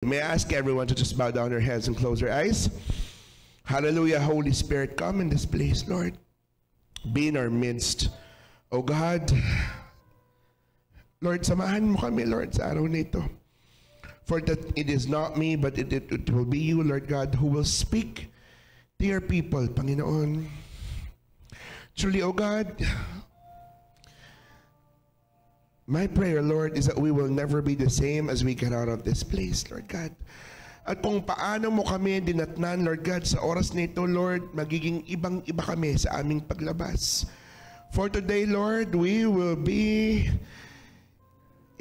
May I ask everyone to just bow down their heads and close their eyes? Hallelujah. Holy Spirit, come in this place, Lord. Be in our midst. Oh God, Lord, samahan mo kami, Lord, sa araw na ito. For that it is not me, but it will be you, Lord God, who will speak to your people, Panginoon. Truly, oh God, my prayer, Lord, is that we will never be the same as we get out of this place, Lord God. At kung paano mo kami dinatnan, Lord God, sa oras nito, Lord, magiging ibang-iba kami sa aming paglabas. For today, Lord, we will be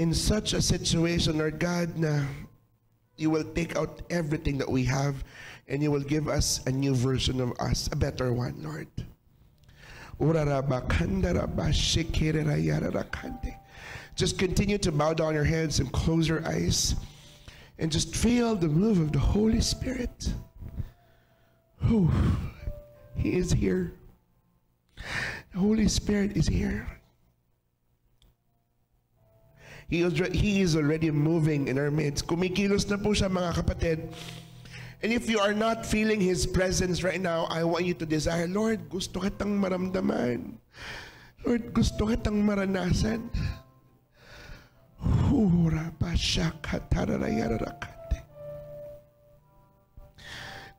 in such a situation, Lord God, na you will take out everything that we have and you will give us a new version of us, a better one, Lord. Just continue to bow down your heads and close your eyes and just feel the move of the Holy Spirit. Whew. He is here. The Holy Spirit is here. He is already moving in our midst. Kumikilos na po siya, mga kapatid. And if you are not feeling His presence right now, I want you to desire, Lord, gusto kitang maramdaman. Lord, gusto kitang maranasan.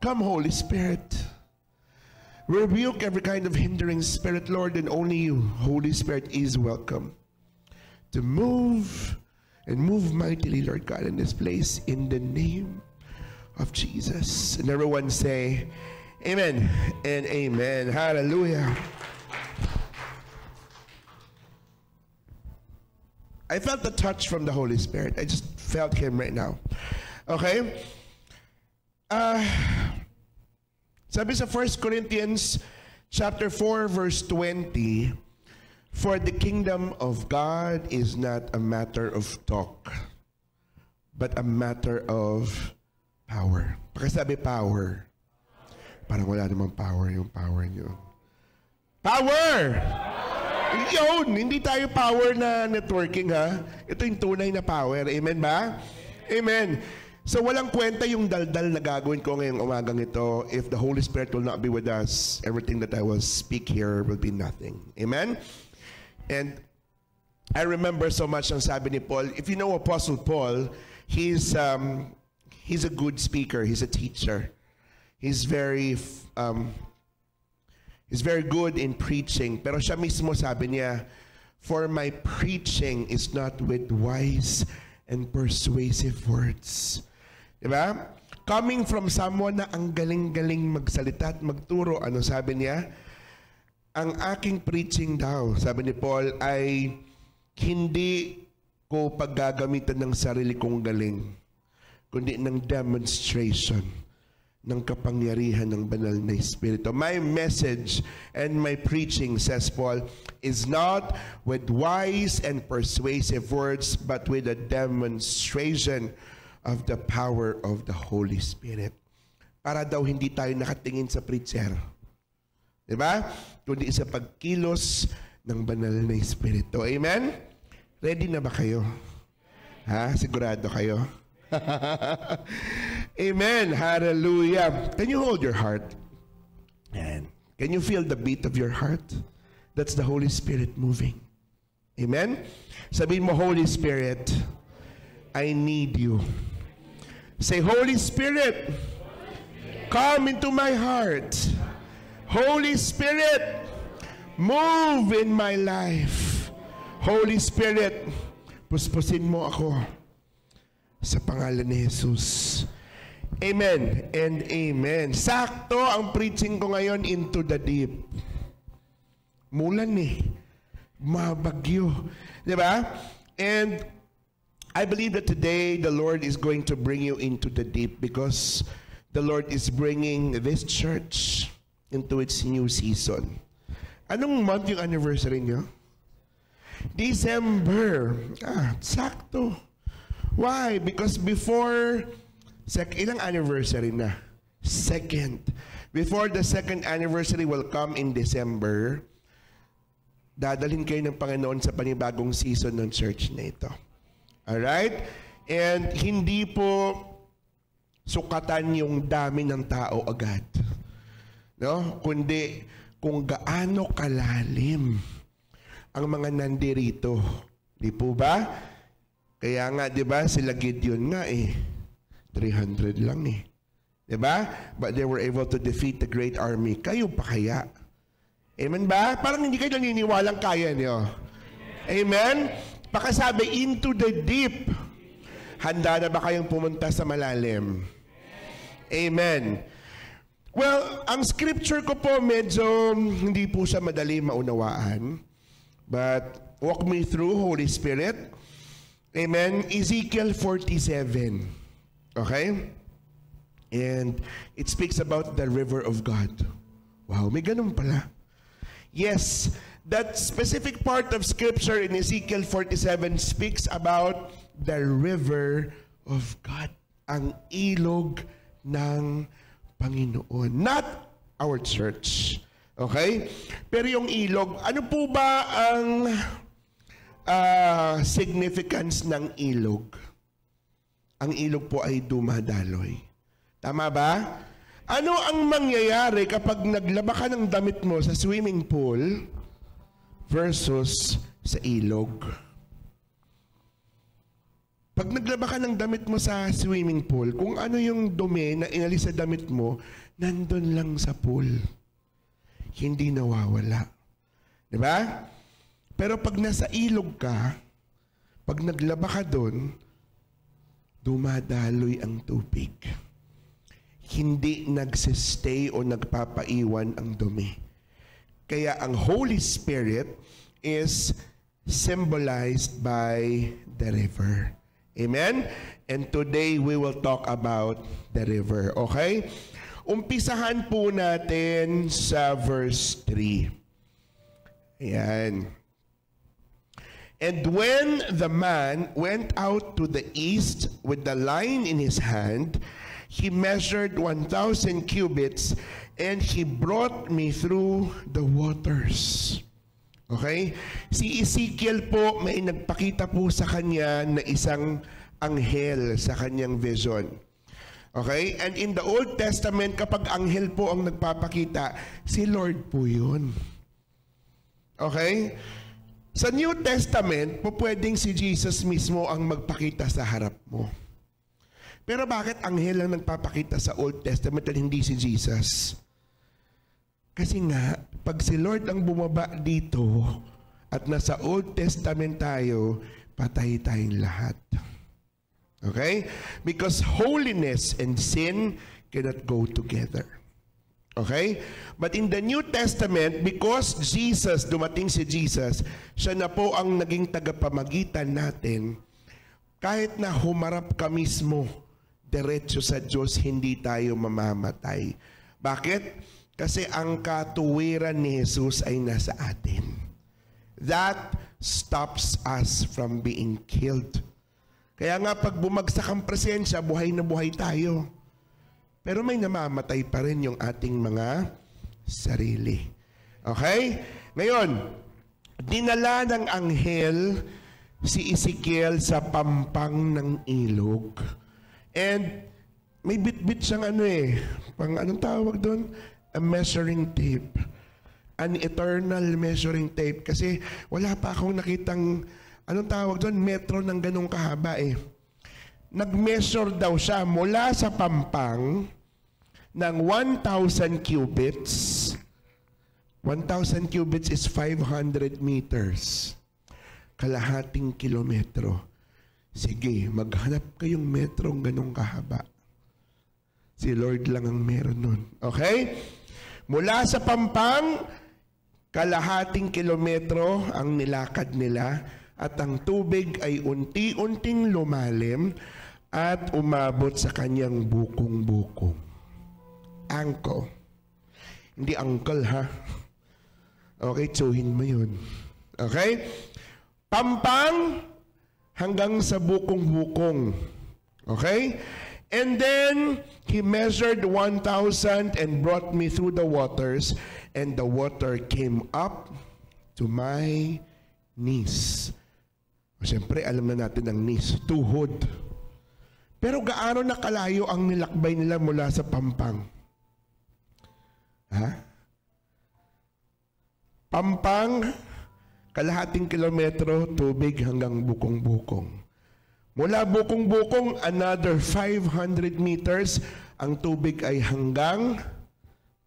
Come, Holy Spirit. Rebuke every kind of hindering spirit, Lord, and only you, Holy Spirit, is welcome to move and move mightily, Lord God, in this place, in the name of Jesus. And everyone say, amen and amen. Hallelujah. I felt the touch from the Holy Spirit. I just felt Him right now. Okay? Sabi sa 1 Corinthians chapter 4 verse 20, for the kingdom of God is not a matter of talk, but a matter of power. Pakisabi power. Parang wala namang power yung power nyo. Power! Yun, hindi tayo power na networking, ha? Ito yung tunay na power. Amen ba? Amen. So walang kwenta yung daldal na gagawin ko ngayong umagang ito. If the Holy Spirit will not be with us, everything that I will speak here will be nothing. Amen? And I remember so much ang sabi ni Paul. If you know Apostle Paul, he's a good speaker. He's a teacher. He's very good in preaching. Pero siya mismo sabi niya, for my preaching is not with wise and persuasive words. Diba? Coming from someone na ang galing-galing magsalita at magturo, ano sabi niya? Ang aking preaching daw, sabi ni Paul, ay hindi ko paggagamitan ng sarili kong galing, kundi ng demonstration ng kapangyarihan ng banal na Espiritu. My message and my preaching, says Paul, is not with wise and persuasive words, but with a demonstration of the power of the Holy Spirit. Para daw hindi tayo nakatingin sa preacher. Diba? Kundi sa pagkilos ng banal na Espiritu. Amen? Ready na ba kayo? Ha? Sigurado kayo? Amen. Hallelujah. Can you hold your heart? And can you feel the beat of your heart? That's the Holy Spirit moving. Amen? Sabihin mo, Holy Spirit, I need you. Say, Holy Spirit, come into my heart. Holy Spirit, move in my life. Holy Spirit, puspusin mo ako sa pangalan ni Jesus. Amen and amen. Sakto ang preaching ko ngayon, into the deep. Mulan mabagyo. Diba? And I believe that today the Lord is going to bring you into the deep because the Lord is bringing this church into its new season. Anong month yung anniversary nyo? December. Sakto. Why? Because before ilang anniversary na? Second. Before the second anniversary will come in December, dadalhin kayo ng Panginoon sa panibagong season ng church na ito. Alright? And hindi po sukatan yung dami ng tao agad. No? Kundi kung gaano kalalim ang mga nandirito. Di po ba? Kaya nga, di ba, sila Gideon nga 300 lang Di ba? But they were able to defeat the great army. Kayo pa kaya? Amen ba? Parang hindi kayo naniniwalang kaya niyo. Amen? Pakasabi, into the deep. Handa na ba kayong pumunta sa malalim? Amen. Well, ang scripture ko po medyo hindi po siya madali maunawaan. But walk me through, Holy Spirit. Amen. Ezekiel 47. Okay? And it speaks about the river of God. Wow, may ganun pala. Yes, that specific part of scripture in Ezekiel 47 speaks about the river of God. Ang ilog ng Panginoon. Not our church. Okay? Pero yung ilog, ano po ba ang significance ng ilog? Ang ilog po ay dumadaloy. Tama ba? Ano ang mangyayari kapag naglaba ka ng damit mo sa swimming pool versus sa ilog? Pag naglaba ka ng damit mo sa swimming pool, kung ano yung dumi na inalis sa damit mo, nandun lang sa pool. Hindi nawawala. Diba? Pero pag nasa ilog ka, pag naglaba ka doon, dumadaloy ang tubig. Hindi nagsistay o nagpapaiwan ang dumi. Kaya ang Holy Spirit is symbolized by the river. Amen? And today we will talk about the river. Okay? Umpisahan po natin sa verse 3. Ayan. And when the man went out to the east with the line in his hand, he measured 1,000 cubits, and he brought me through the waters. Okay? Si Ezekiel po, may nagpakita po sa kanya na isang anghel sa kanyang vision. Okay? And in the Old Testament, kapag anghel po ang nagpapakita, si Lord po yun. Okay? Sa New Testament, po pwedeng si Jesus mismo ang magpakita sa harap mo. Pero bakit anghel ang nagpapakita sa Old Testament at hindi si Jesus? Kasi nga, pag si Lord ang bumaba dito at nasa Old Testament tayo, patay tayong lahat. Okay? Because holiness and sin cannot go together. Okay? But in the New Testament, because Jesus, dumating si Jesus, siya na po ang naging tagapamagitan natin, kahit na humarap ka mismo diretso sa Diyos, hindi tayo mamamatay. Bakit? Kasi ang katuwiran ni Jesus ay nasa atin. That stops us from being killed. Kaya nga pag bumagsak ang presensya, buhay na buhay tayo. Pero may namamatay pa rin yung ating mga sarili. Okay? Ngayon, dinala ng anghel si Ezekiel sa pampang ng ilog. And may bit-bit siyang anong tawag doon? A measuring tape. An eternal measuring tape. Kasi wala pa akong nakitang, anong tawag doon? Metro ng ganong kahaba Nag-measure daw siya mula sa pampang ng 1,000 cubits. 1,000 cubits is 500 meters. Kalahating kilometro. Sige, maghanap kayong metrong ganong kahaba. Si Lord lang ang meron nun. Okay? Mula sa pampang, kalahating kilometro ang nilakad nila at ang tubig ay unti-unting lumalim at umabot sa kanyang bukong-bukong. Ankle. Hindi uncle, ha? Okay, tsuhin mo yun. Okay? Pampang hanggang sa bukong-bukong. Okay? And then, he measured 1,000 and brought me through the waters, and the water came up to my knees. Siyempre, alam na natin ang knees. Tuhod. Pero gaano na kalayo ang nilakbay nila mula sa Pampang? Ha? Pampang, kalahating kilometro, tubig hanggang Bukong-Bukong. Mula Bukong-Bukong, another 500 meters, ang tubig ay hanggang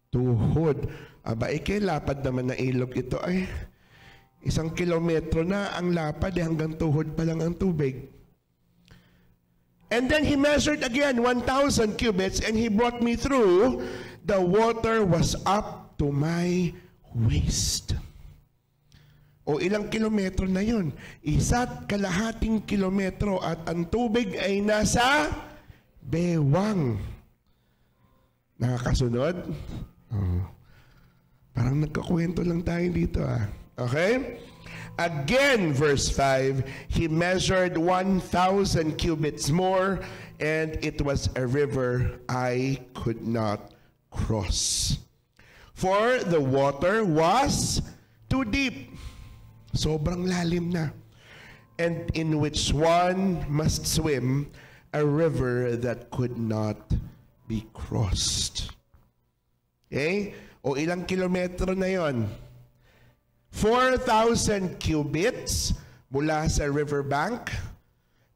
tuhod. Aba, lapad naman na ilog ito ay 1 kilometro na ang lapad, hanggang tuhod pa lang ang tubig. And then he measured again 1,000 cubits, and he brought me through. The water was up to my waist. O ilang kilometro na yun? 1.5 kilometro at ang tubig ay nasa bewang. Nakakasunod? Oh. Parang nagkakwento lang tayo dito Okay? Again, verse 5, he measured 1,000 cubits more, and it was a river I could not cross. For the water was too deep. Sobrang lalim na. And in which one must swim, a river that could not be crossed. Okay? O ilang kilometro na yon? 4,000 cubits mula sa riverbank,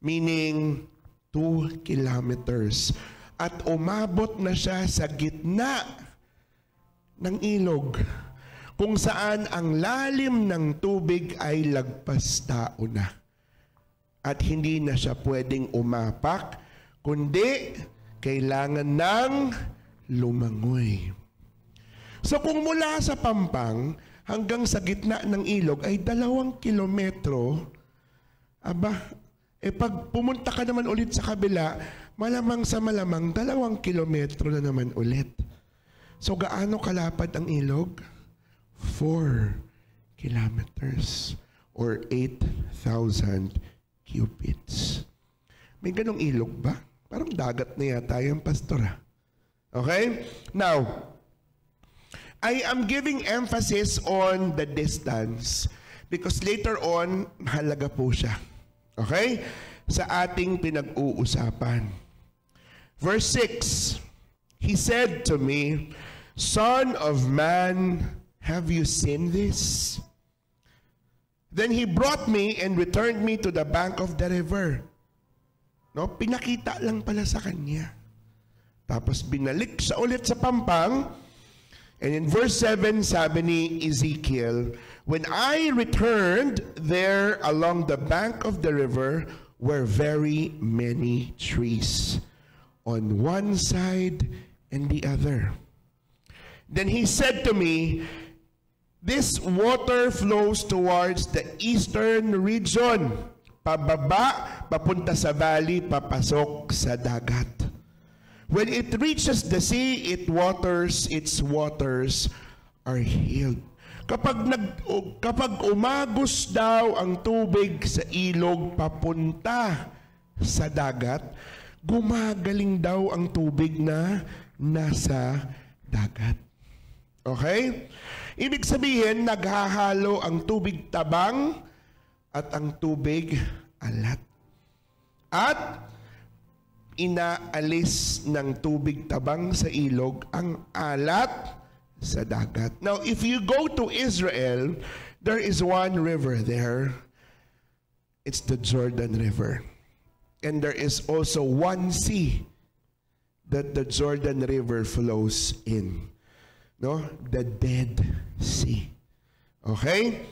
meaning 2 kilometers. At umabot na siya sa gitna ng ilog, kung saan ang lalim ng tubig ay lagpas tao na. At hindi na siya pwedeng umapak, kundi kailangan ng lumangoy. So kung mula sa Pampang hanggang sa gitna ng ilog ay 2 kilometro, pag pumunta ka naman ulit sa kabila, malamang sa malamang 2 kilometro na naman ulit. So gaano kalapad ang ilog? 4 kilometers or 8,000 cubits. May ganong ilog ba? Parang dagat na yata yung pastor. Okay? Now, I am giving emphasis on the distance because later on, mahalaga po siya. Okay? Sa ating pinag-uusapan. Verse 6, he said to me, Son of man, have you seen this? Then he brought me and returned me to the bank of the river. No, pinakita lang pala sa kanya. Tapos binalik siya ulit sa Pampang. And in verse 7, sabi ni Ezekiel, when I returned, there along the bank of the river were very many trees on one side and the other. Then he said to me, this water flows towards the eastern region, pababa, papunta sa valley, papasok sa dagat. When it reaches the sea, its waters are healed. Kapag umagos daw ang tubig sa ilog papunta sa dagat, gumagaling daw ang tubig na nasa dagat. Okay? Ibig sabihin, naghahalo ang tubig tabang at ang tubig alat. At inaalis ng tubig tabang sa ilog ang alat sa dagat. Now, if you go to Israel, there is one river there. It's the Jordan River. And there is also one sea that the Jordan River flows in. No? The Dead Sea. Okay?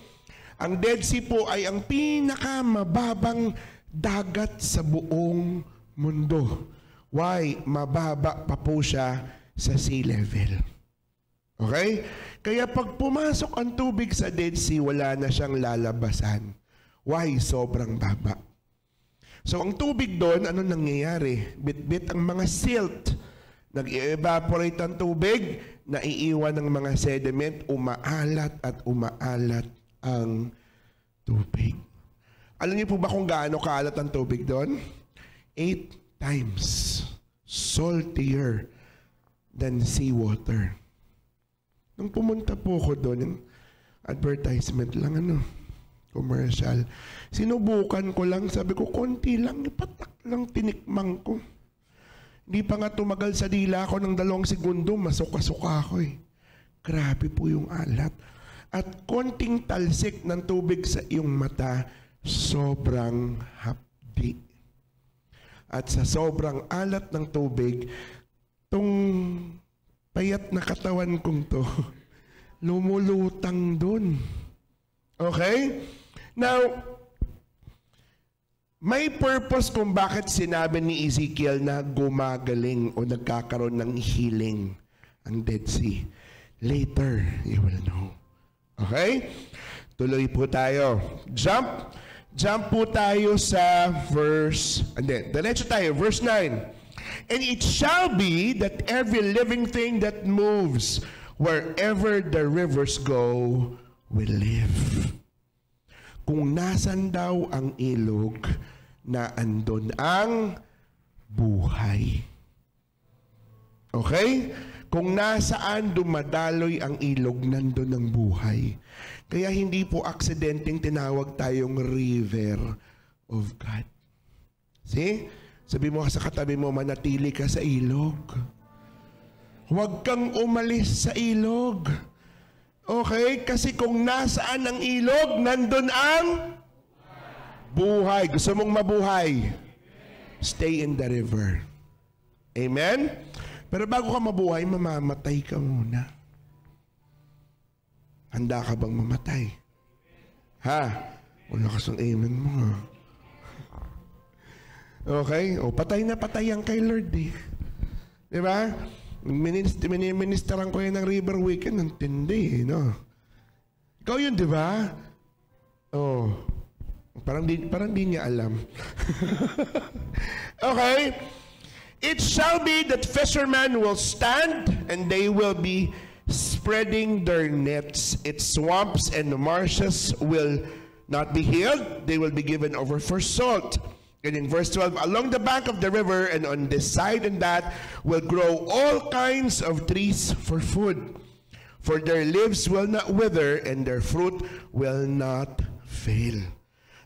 Ang Dead Sea po ay ang pinakamababang dagat sa buong mundo. Why? Mababa pa po siya sa sea level. Okay? Kaya pag pumasok ang tubig sa Dead Sea, wala na siyang lalabasan. Why? Sobrang baba. So ang tubig doon, ano nangyayari? Bit-bit ang mga silt. Nag-evaporate ang tubig, naiiwan ng mga sediment, umaalat at umaalat ang tubig. Alam niyo po ba kung gaano kaalat ang tubig doon? 8 times saltier than seawater. Nung pumunta po ko doon, yung advertisement lang, commercial. Sinubukan ko lang, sabi ko, konti lang, ipatak lang, tinikmang ko. Hindi pa nga tumagal sa dila ko ng 2 segundo, masuka-suka ako eh. Grabe po yung alat. At konting talsik ng tubig sa iyong mata, sobrang hapdi. At sa sobrang alat ng tubig, tong payat na katawan kong to, lumulutang dun. Okay? Now, may purpose kung bakit sinabi ni Ezekiel na gumagaling o nagkakaroon ng healing ang Dead Sea. Later, you will know. Okay? Tuloy po tayo. Jump po tayo sa verse, diretso tayo, verse 9. And it shall be that every living thing that moves wherever the rivers go will live. Kung nasan daw ang ilog, na andon ang buhay. Okay? Kung nasaan dumadaloy ang ilog, nandun ang buhay. Kaya hindi po aksidenteng tinawag tayong river of God. See? Sabi mo sa katabi mo, manatili ka sa ilog. Huwag kang umalis sa ilog. Okay? Kasi kung nasaan ang ilog, nandun ang buhay. Gusto mong mabuhay? Stay in the river. Amen? Pero bago ka mabuhay, mamamatay ka muna. Handa ka bang mamatay? Ha? Wala ka sang amen mo. Okay? O, patay na patay ang kay Lord eh. Diba? Ministeran ko yan ng River Weekend, ang tindi, no? Ikaw yun, di ba? Oh, parang di niya alam. Okay? It shall be that fishermen will stand and they will be spreading their nets. Its swamps and marshes will not be healed. They will be given over for salt. And in verse 12, along the bank of the river and on this side and that will grow all kinds of trees for food. For their leaves will not wither and their fruit will not fail.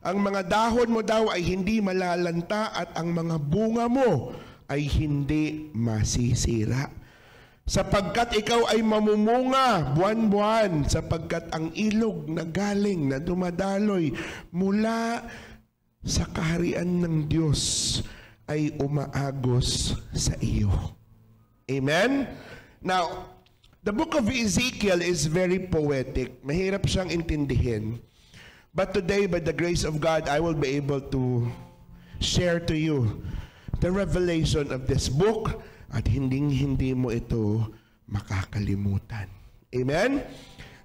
Ang mga dahon mo daw ay hindi malalanta at ang mga bunga mo ay hindi masisira. Sapagkat ikaw ay mamumunga buwan-buwan, sapagkat ang ilog na galing, na dumadaloy mula sa kaharian ng Diyos ay umaagos sa iyo. Amen? Now, the book of Ezekiel is very poetic. Mahirap siyang intindihin. But today, by the grace of God, I will be able to share to you the revelation of this book at hindi mo ito makakalimutan. Amen?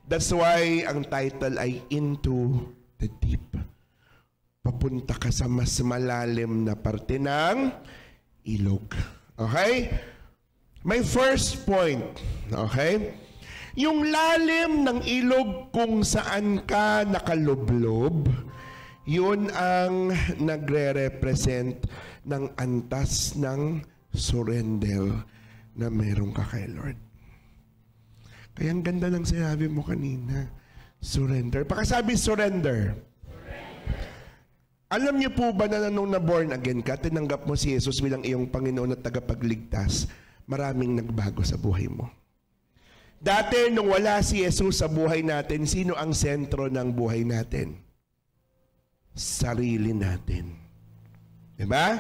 That's why ang title ay Into the Deep. Papunta ka sa mas malalim na parte ng ilog. Okay? My first point. Okay? Yung lalim ng ilog kung saan ka nakalublob, yun ang nagre-represent ng antas ng surrender na meron ka kay Lord. Kaya ang ganda ng sinabi mo kanina. Surrender. Pakasabi surrender. Alam niyo po ba na nung na-born again ka, tinanggap mo si Jesus bilang iyong Panginoon at tagapagligtas, maraming nagbago sa buhay mo. Dati, nung wala si Jesus sa buhay natin, sino ang sentro ng buhay natin? Sarili natin. Diba?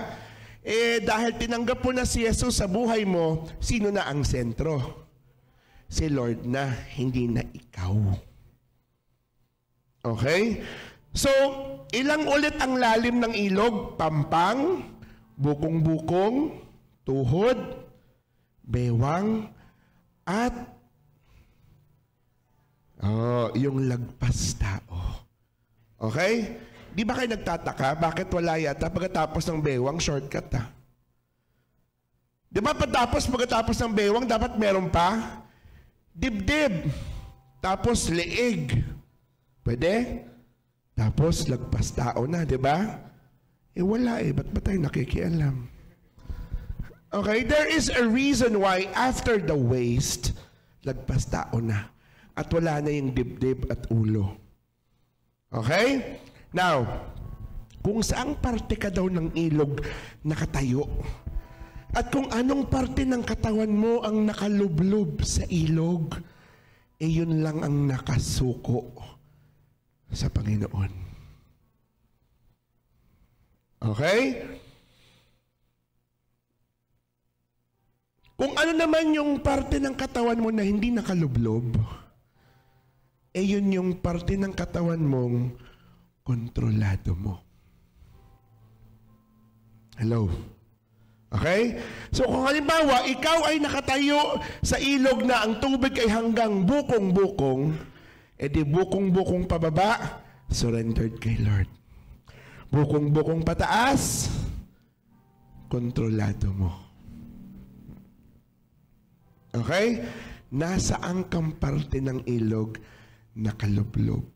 Dahil tinanggap mo na si Jesus sa buhay mo, sino na ang sentro? Si Lord na, hindi na ikaw. Okay? So, ilang ulit ang lalim ng ilog? Pampang, bukong-bukong, tuhod, bewang, at yung lagpas tao. Okay? Di ba kayo nagtataka? Bakit wala yata pagkatapos ng bewang, shortcut ha? Di ba pagkatapos ng bewang, dapat meron pa? Dibdib. Tapos leeg. Pwede? Tapos lagpas tao na, di ba? Wala ba't ba tayo nakikialam? Okay, there is a reason why after the waist, lagpas tao na. At wala na yung dibdib at ulo. Okay? Now, kung saang parte ka daw ng ilog nakatayo, At kung anong parte ng katawan mo ang nakalublob sa ilog, yun lang ang nakasuko sa Panginoon. Okay? Kung ano naman yung parte ng katawan mo na hindi nakalublob, yun yung parte ng katawan mong kontrolado mo. Hello? Okay? So kung halimbawa, ikaw ay nakatayo sa ilog na ang tubig ay hanggang bukong-bukong, di bukong-bukong pababa, surrendered kay Lord. Bukong-bukong pataas, kontrolado mo. Okay? Nasaan kang parte ng ilog nakalublob?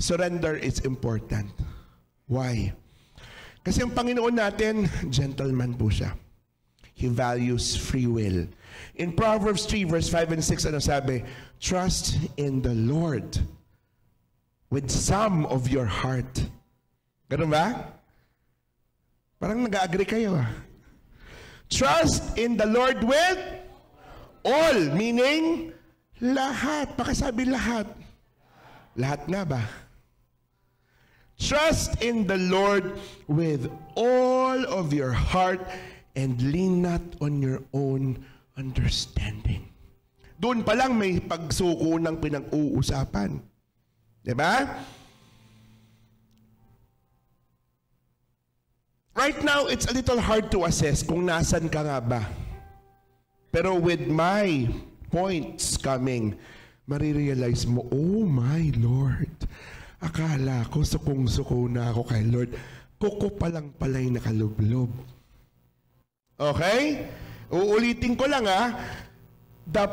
Surrender is important. Why? Kasi ang Panginoon natin, gentleman po siya. He values free will. In Proverbs 3 verse 5 and 6, ano sabi? Trust in the Lord with some of your heart. Ganun ba? Parang nag-agree kayo ah. Trust in the Lord with all, meaning lahat. Pakisabi lahat. Lahat nga ba? Trust in the Lord with all of your heart and lean not on your own understanding. Doon pa lang may pagsuko ng pinag-uusapan. Diba? Right now, it's a little hard to assess kung nasan ka nga ba. Pero with my points coming, marirealize mo, oh my Lord, akala ko sukong-suko na ako kay Lord. Kuko pa lang pala'y nakalublob. Okay? Uulitin ko lang the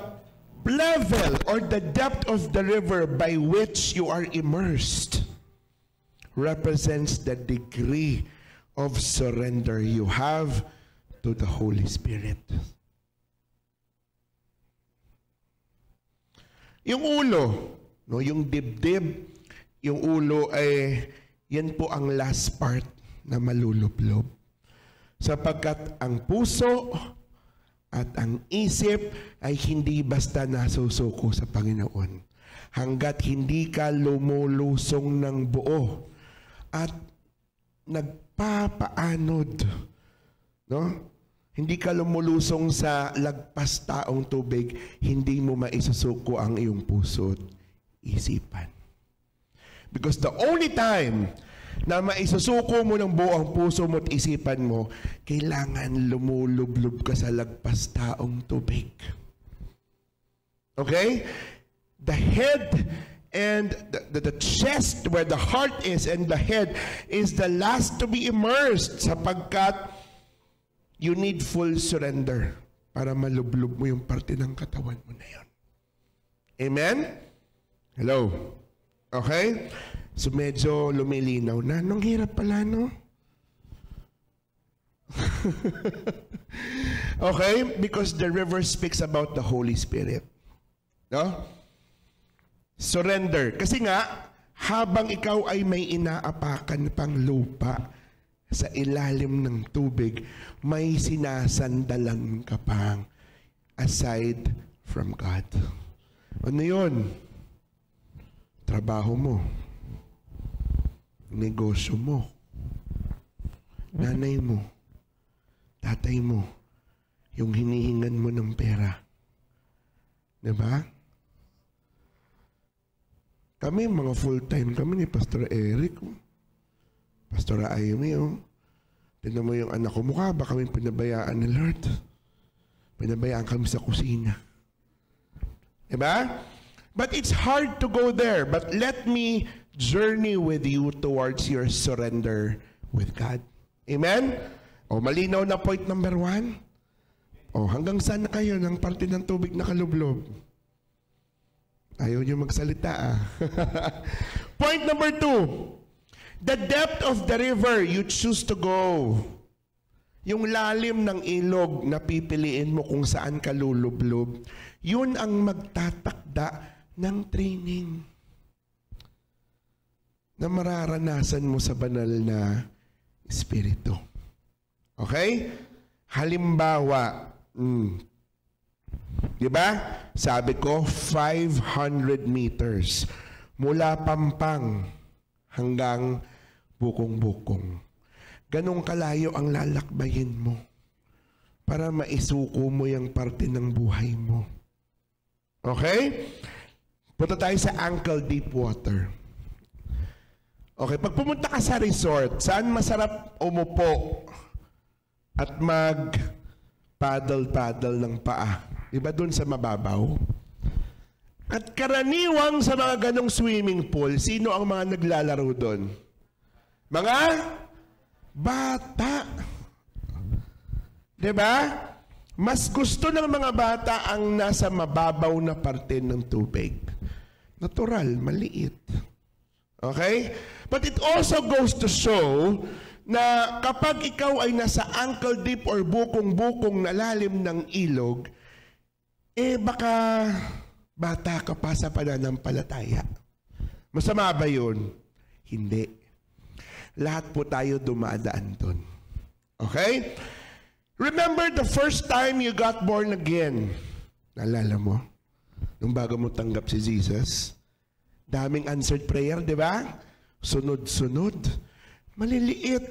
level or the depth of the river by which you are immersed represents the degree of surrender you have to the Holy Spirit. Yung ulo, no, yung dibdib, yung ulo ay yan po ang last part na malulublob. Sapagkat ang puso at ang isip ay hindi basta nasusuko sa Panginoon. Hanggat hindi ka lumulusong ng buo at nagpapaanod, no? Hindi ka lumulusong sa lagpas taong tubig, hindi mo maisusuko ang iyong puso at isipan. Because the only time na maisusuko mo ng buo ang puso mo at isipan mo, kailangan lumulublob ka sa lagpas taong tubig. Okay? The head and the chest where the heart is and the head is the last to be immersed sapagkat you need full surrender para malublob mo yung parte ng katawan mo na yun. Amen? Hello? Okay? So medyo lumilinaw na. Nung hirap pala, no? Okay? Because the river speaks about the Holy Spirit. No? Surrender. Kasi nga, habang ikaw ay may inaapakan pang lupa sa ilalim ng tubig, may sinasandalan ka pang aside from God. Ano yun? Trabaho mo. Negosyo mo. Nanay mo. Tatay mo. Yung hinihingan mo ng pera. Diba? Kami, mga full-time kami ni Pastor Eric. Pastor Amy, tignan mo yung anak ko, mukha ba kami pinabayaan ni Lord? Pinabayaan kami sa kusina. Diba? But it's hard to go there. But let me journey with you towards your surrender with God. Amen? O, malinaw na point number 1? O, hanggang saan na kayo ng parte ng tubig na kalublob? Ayaw niyo magsalita Point number 2. The depth of the river you choose to go. Yung lalim ng ilog na pipiliin mo kung saan ka lulublob, yun ang magtatakda ng training. na mararanasan mo sa banal na Espiritu. Okay? Halimbawa, di ba? Sabi ko, 500 meters mula Pampang hanggang Bukong-Bukong. Ganong kalayo ang lalakbayin mo para maisuko mo yung parte ng buhay mo. Okay? Punta tayo sa ankle deep water. Okay, pag pumunta ka sa resort, saan masarap umupo at mag-paddle-paddle ng paa? Diba doon sa mababaw? At karaniwang sa mga ganong swimming pool, sino ang mga naglalaro doon? Mga bata. Diba? Mas gusto ng mga bata ang nasa mababaw na parte ng tubig. Natural, maliit. Okay? But it also goes to show na kapag ikaw ay nasa ankle deep or bukong-bukong na lalim ng ilog, baka bata ka pa sa pananampalataya. Masama ba yun? Hindi. Lahat po tayo dumadaan doon. Okay? Remember the first time you got born again? Naalala mo? Nung bago mo tanggap si Jesus? Daming answered prayer, di ba? Sunod-sunod. Maliliit,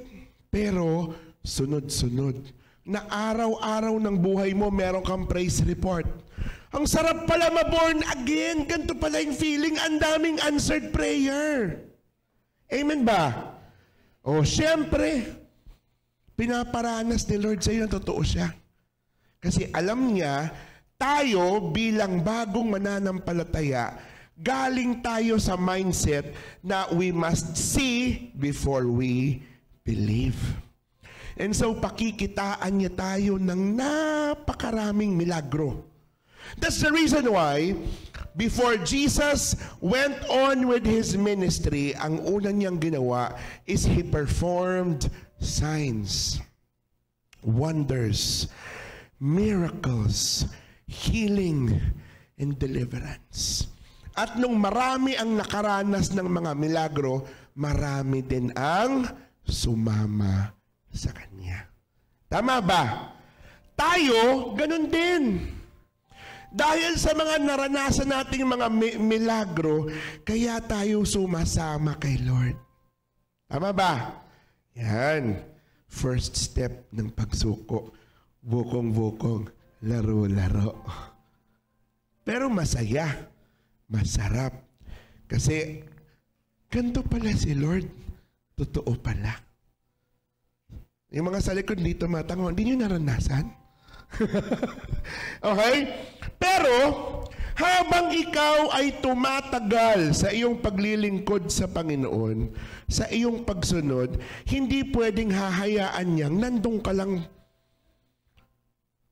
pero sunod-sunod. Na araw-araw ng buhay mo, meron kang praise report. Ang sarap pala ma-born again. Ganito pala yung feeling. Ang daming answered prayer. Amen ba? O, syempre, pinaparanas ni Lord sa iyo na totoo siya. Kasi alam niya, tayo bilang bagong mananampalataya, galing tayo sa mindset na we must see before we believe. And so, pakikitaan niya tayo ng napakaraming milagro. That's the reason why, before Jesus went on with His ministry, ang una niyang ginawa is He performed signs, wonders, miracles, healing, and deliverance. At nung marami ang nakaranas ng mga milagro, marami din ang sumama sa Kanya. Tama ba? Tayo, ganun din. Dahil sa mga naranasan nating mga milagro, kaya tayo sumasama kay Lord. Tama ba? Yan. First step ng pagsuko. Bukong-bukong, laro-laro. Pero masaya. Masarap. Kasi, ganito pala si Lord. Totoo pala. Yung mga sa likod dito matango, hindi nyo naranasan? Okay? Pero, habang ikaw ay tumatagal sa iyong paglilingkod sa Panginoon, sa iyong pagsunod, hindi pwedeng hahayaan niyang nandun ka lang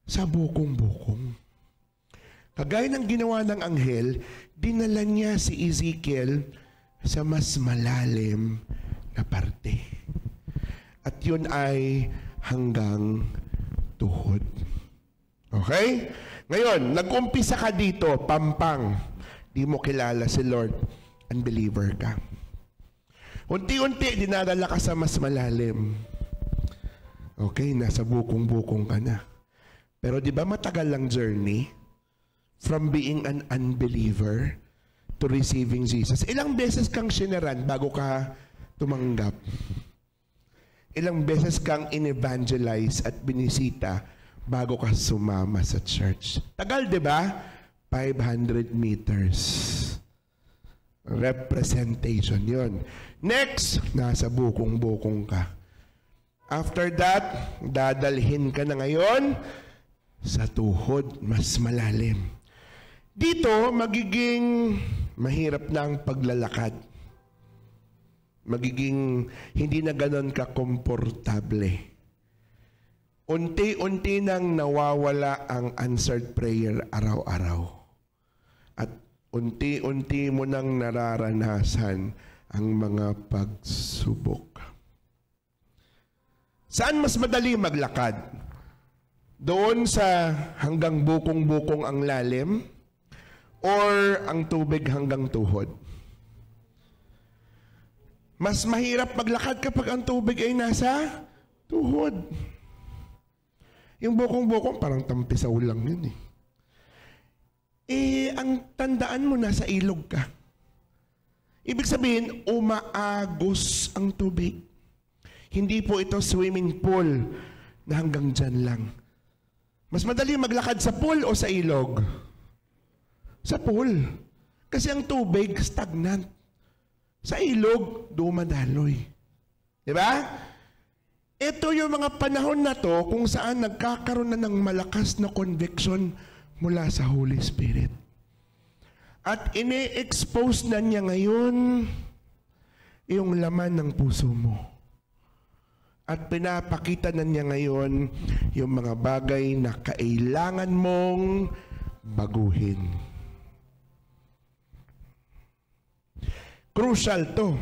sa bukong-bukong. Kagaya ng ginawa ng anghel, dinala niya si Ezekiel sa mas malalim na parte. At yun ay hanggang tuhod. Okay? Ngayon, nag-umpisa ka dito, Pampang. Di mo kilala si Lord. Unbeliever ka. Unti-unti, dinadala ka sa mas malalim. Okay, nasa bukong-bukong ka na. Pero di ba matagal lang journey? From being an unbeliever to receiving Jesus. Ilang beses kang sineran bago ka tumanggap? Ilang beses kang in-evangelize at binisita bago ka sumama sa church? Tagal, di ba? 500 meters. Representation yon. Next, nasa bukong-bukong ka. After that, dadalhin ka na ngayon sa tuhod, mas malalim. Dito, magiging mahirap na ang paglalakad. Magiging hindi na ganon ka-komportable. Unti-unti nang nawawala ang answered prayer araw-araw. At unti-unti mo nang nararanasan ang mga pagsubok. Saan mas madali maglakad? Doon sa hanggang bukong-bukong ang lalim or ang tubig hanggang tuhod? Mas mahirap maglakad kapag ang tubig ay nasa tuhod. Yung bukong-bukong, parang tampisaw lang yun eh. Ang tandaan mo, nasa ilog ka. Ibig sabihin, umaagos ang tubig. Hindi po ito swimming pool na hanggang dyan lang. Mas madali maglakad sa pool o sa ilog? Sa pool. Kasi ang tubig, stagnant. Sa ilog, dumadaloy. Diba? Ito yung mga panahon na to kung saan nagkakaroon na ng malakas na conviction mula sa Holy Spirit. At ine-expose na niya ngayon yung laman ng puso mo. At pinapakita na niya ngayon yung mga bagay na kailangan mong baguhin. Crucial to.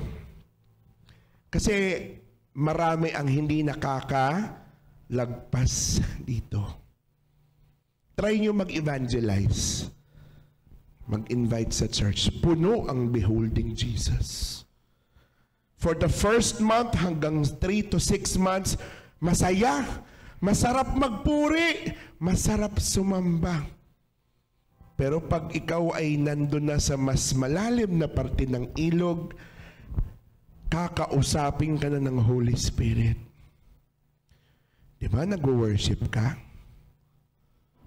Kasi marami ang hindi nakakalagpas dito. Try nyo mag-evangelize. Mag-invite sa church. Puno ang beholding Jesus. For the first month hanggang 3 to 6 months, masaya, masarap magpuri, masarap sumamba. Pero pag ikaw ay nandun na sa mas malalim na parte ng ilog, kakausapin ka na ng Holy Spirit. Di ba nag-worship ka?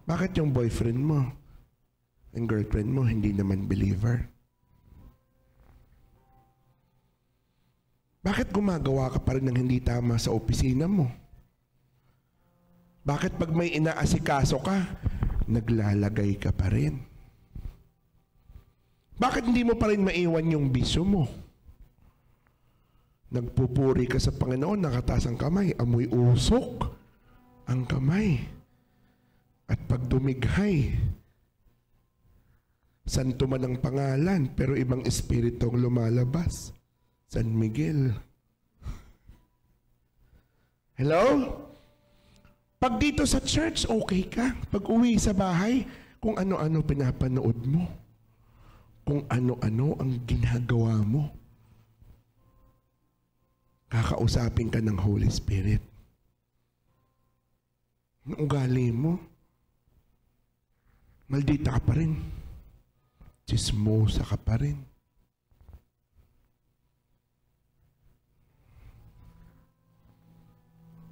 Bakit yung boyfriend mo and girlfriend mo hindi naman believer? Bakit gumagawa ka pa rin ng hindi tama sa opisina mo? Bakit pag may inaasikaso ka, naglalagay ka pa rin? Bakit hindi mo pa rin maiwan yung bisyo mo? Nagpupuri ka sa Panginoon, nakataas ang kamay, amoy usok ang kamay. At pag dumighay, santo man ang pangalan, pero ibang espiritu ang lumalabas. San Miguel. Hello? Pag dito sa church, okay ka. Pag uwi sa bahay, kung ano-ano pinapanood mo. Kung ano-ano ang ginagawa mo. Kakausapin ka ng Holy Spirit. Ang ugali mo, maldita ka pa rin. Chismosa ka pa rin.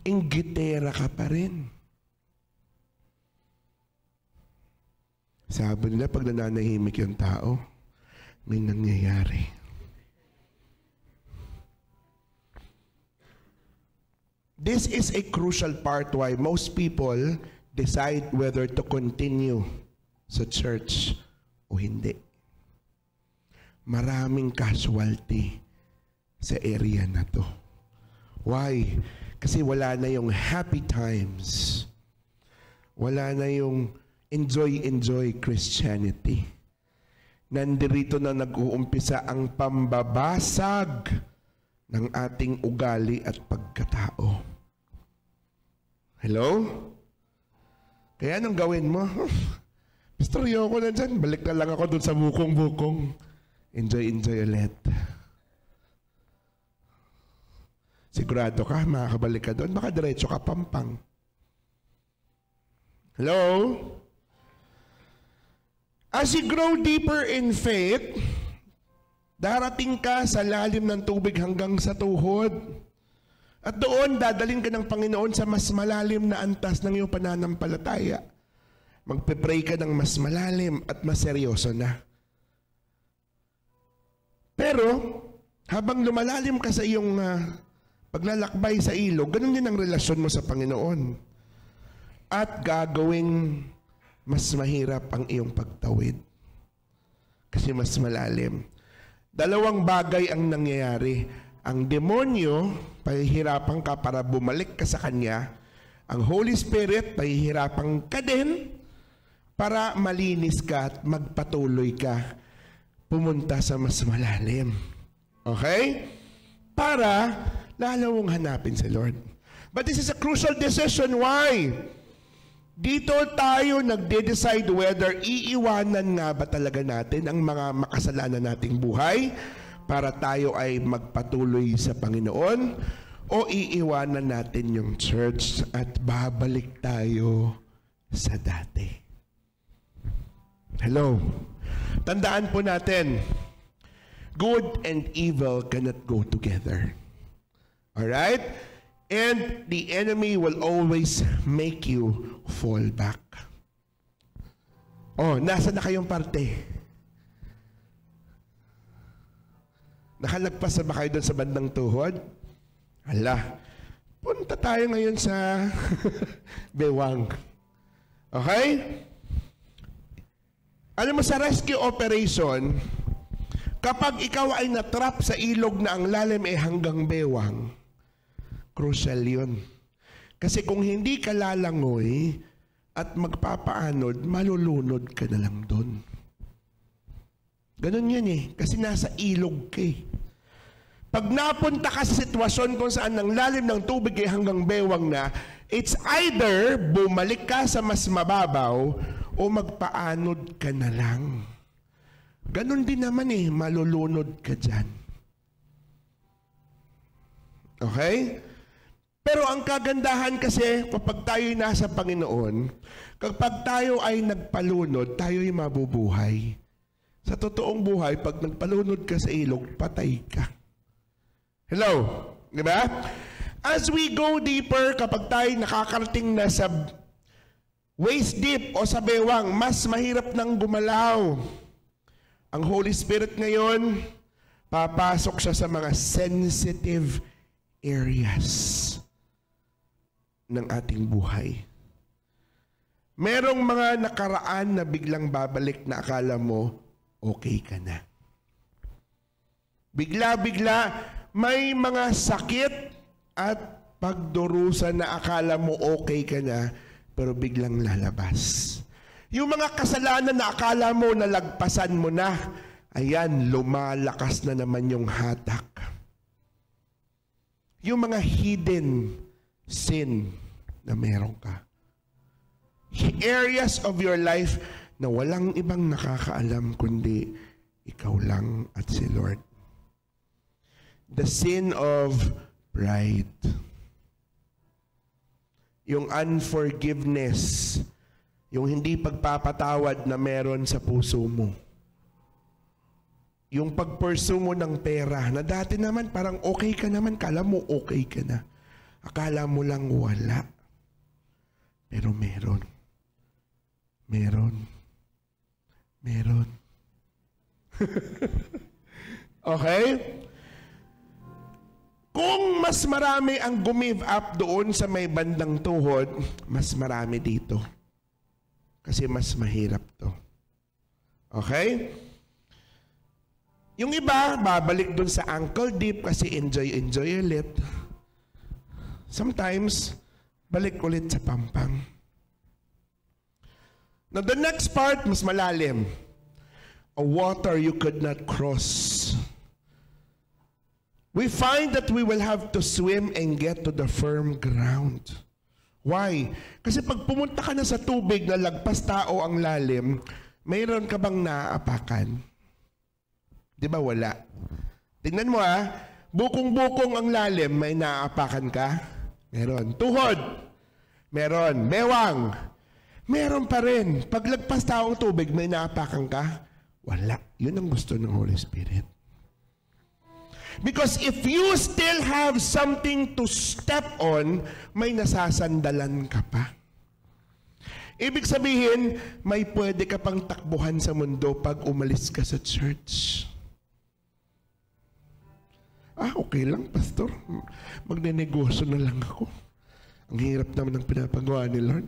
Inggitera ka pa rin. Sabi nila, pag nananahimik yung tao, may nangyayari. This is a crucial part why most people decide whether to continue sa church o hindi. Maraming casualty sa area na to. Why? Kasi wala na yung happy times. Wala na yung enjoy Christianity. Nandirito na nag-uumpisa ang pambabasag ng ating ugali at pagkatao. Hello? Kaya anong gawin mo? Pastor, ayoko na dyan. Balik na lang ako dun sa bukong-bukong. Enjoy ulit. Sigurado ka, makakabalik ka doon. Baka diretso ka, Pampang. Hello? As you grow deeper in faith, darating ka sa lalim ng tubig hanggang sa tuhod. At doon, dadalhin ka ng Panginoon sa mas malalim na antas ng iyong pananampalataya. Magpe-pray ka ng mas malalim at mas seryoso na. Pero, habang lumalalim ka sa iyong paglalakbay sa ilog, ganun din ang relasyon mo sa Panginoon. At gagawing mas mahirap ang iyong pagtawid. Kasi mas malalim. Dalawang bagay ang nangyayari. Ang demonyo, pahihirapan ka para bumalik ka sa kanya. Ang Holy Spirit, pahihirapan ka din para malinis ka at magpatuloy ka pumunta sa mas malalim. Okay? Para lalo mong hanapin si Lord. But this is a crucial decision. Why? Dito tayo nagde-decide whether iiwanan nga ba talaga natin ang mga makasalanan nating buhay para tayo ay magpatuloy sa Panginoon o iiwanan natin yung church at babalik tayo sa dati? Hello? Tandaan po natin, good and evil cannot go together. Alright? And the enemy will always make you fall back. Oh, nasa na kayong parte? Nakalagpas na ba kayo doon sa bandang tuhod? Hala, punta tayo ngayon sa bewang. Okay? Alam mo, sa rescue operation, kapag ikaw ay natrap sa ilog na ang lalim ay hanggang bewang, crucial yun. Kasi kung hindi ka lalangoy at magpapaanod, malulunod ka na lang doon. Ganun yun eh. Kasi nasa ilog ka eh. Pag napunta ka sa sitwasyon kung saan ang lalim ng tubig ay hanggang bewang na, it's either bumalik ka sa mas mababaw o magpaanod ka na lang. Ganun din naman eh, malulunod ka dyan. Okay? Pero ang kagandahan kasi, kapag tayo'y nasa Panginoon, kapag tayo ay nagpalunod, tayo'y mabubuhay. Sa totoong buhay, pag nagpalunod ka sa ilog, patay ka. Hello? Diba? As we go deeper, kapag tayo nakakarating na sa waist deep o sa bewang, mas mahirap nang gumalaw. Ang Holy Spirit ngayon, papasok siya sa mga sensitive areas ng ating buhay. Merong mga nakaraan na biglang babalik na akala mo, okay ka na. Bigla-bigla, may mga sakit at pagdurusa na akala mo okay ka na, pero biglang lalabas. Yung mga kasalanan na akala mo nalagpasan mo na, ayan, lumalakas na naman yung hatak. Yung mga hidden sin na meron ka. Areas of your life na walang ibang nakakaalam kundi ikaw lang at si Lord. The sin of pride. Yung unforgiveness. Yung hindi pagpapatawad na meron sa puso mo. Yung pagpursue mo ng pera na dati naman parang okay ka naman, kala mo okay ka na. Akala mo lang wala. Pero meron. Meron. Meron. Okay? Kung mas marami ang gumive up doon sa may bandang tuhod, mas marami dito. Kasi mas mahirap to. Okay? Yung iba, babalik doon sa ankle deep kasi enjoy ulit. Sometimes, balik ulit sa pampang. Now, the next part, mas malalim. A water you could not cross. We find that we will have to swim and get to the firm ground. Why? Kasi pag pumunta ka na sa tubig na lagpas tao ang lalim, mayroon ka bang naaapakan? Di ba wala? Tingnan mo bukong-bukong ang lalim, may naaapakan ka? Meron. Tuhod? Meron. Bewang? Meron pa rin. Pag lagpas tao ang tubig, may naaapakan ka? Wala. Yun ang gusto ng Holy Spirit. Because if you still have something to step on, may nasasandalan ka pa. Ibig sabihin, may pwede ka pang takbuhan sa mundo pag umalis ka sa church. Okay lang, Pastor. Magnenegosyo na lang ako. Ang hirap naman ng pinapagawa ni Lord.